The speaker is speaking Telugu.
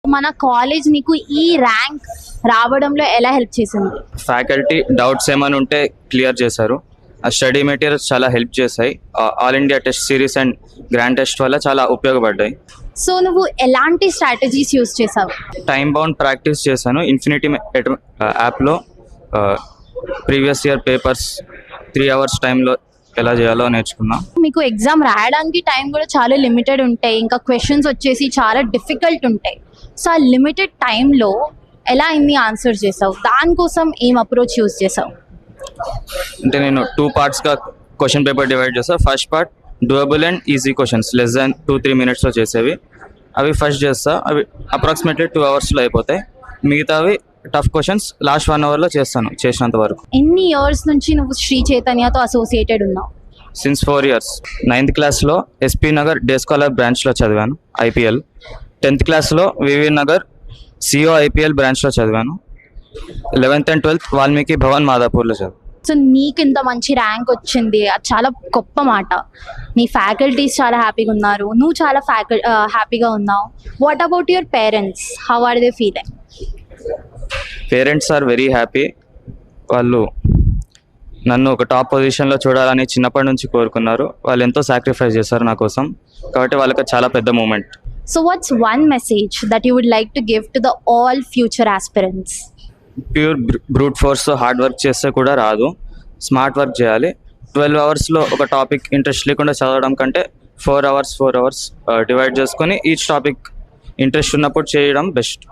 మన కాలేజ్ నీకు ఈ ర్యాంక్ రావడంలో ఎలా హెల్ప్ చేసింది? ఫ్యాకల్టీ డౌట్స్ ఏమైనా ఉంటే క్లియర్ చేశారు. ఆ స్టడీ మెటీరియల్స్ చాలా హెల్ప్ చేశాయి. All India test series and grand test వల్ల చాలా ఉపయోగపడ్డాయి. సో నువ్వు ఎలాంటి స్ట్రాటజీస్ యూస్ చేసావు? టైం బౌండ్ ప్రాక్టీస్ చేశాను. ఇన్ఫినిటీ యాప్లో ప్రీవియస్ ఇయర్ పేపర్స్ 3 hours టైంలో ఎలా చేయాలో నేర్చుకున్నా. మీకు ఎగ్జామ్ రాయడానికి టైం కూడా చాలా లిమిటెడ్ ఉంటాయి, ఇంకా క్వశ్చన్స్ వచ్చేసి చాలా డిఫికల్ట్ ఉంటాయి. సో ఆ లిమిటెడ్ టైంలో ఎలా ఇన్ని ఆన్సర్ చేసావు? దానికోసం ఏం అప్రోచ్ యూస్ చేసావు? అంటే నేను 2 partsగా క్వశ్చన్ పేపర్ డివైడ్ చేస్తాను. First part doable and easy questions less than 2-3 minutesలో చేసేవి. అవి ఫస్ట్ చేస్తా. అవి అప్రాక్సిమేట్లీ 2 hours అయిపోతాయి. మిగతావి టఫ్ క్వశ్చన్స్ లాస్ట్ 1 hourలో చేస్తాను చేసినంత వరకు. ఎన్ని ఇయర్స్ నుంచి నువ్వు శ్రీ చైతన్యతో అసోసియేటెడ్ ఉన్నావు? Since 4 years. 9th క్లాస్లో ఎస్పీ నగర్ డే స్కాలర్ బ్రాంచ్లో చదివాను ఐపీఎల్. 10th క్లాస్లో వివి నగర్ సిఓ ఐపీఎల్ బ్రాంచ్లో చదివాను. 11th and 12th Valmiki Bhavan మాదాపూర్లో చదివాను. సో నీకు ఇంత మంచి ర్యాంక్ వచ్చింది, అది చాలా గొప్ప మాట. నీ ఫ్యాకల్టీస్ చాలా హ్యాపీగా ఉన్నారు, నువ్వు చాలా హ్యాపీగా ఉన్నావు. What about your parents? How are they feeling? Parents are very happy. వాళ్ళు నన్ను ఒక టాప్ పొజిషన్లో చూడాలని చిన్నప్పటి నుంచి కోరుకున్నారు. వాళ్ళు ఎంతో సాక్రిఫైస్ చేశారు నా కోసం, కాబట్టి వాళ్ళకి చాలా పెద్ద moment. So what's one message that you would like to give to the all future aspirants? Pure brute force hard work చేస్తే కూడా రాదు, స్మార్ట్ వర్క్ చేయాలి. 12 hours ఒక టాపిక్ ఇంట్రెస్ట్ లేకుండా చదవడం కంటే 4 hours డివైడ్ చేసుకొని ఈచ్ టాపిక్ ఇంట్రెస్ట్ ఉన్నప్పుడు చేయడం బెస్ట్.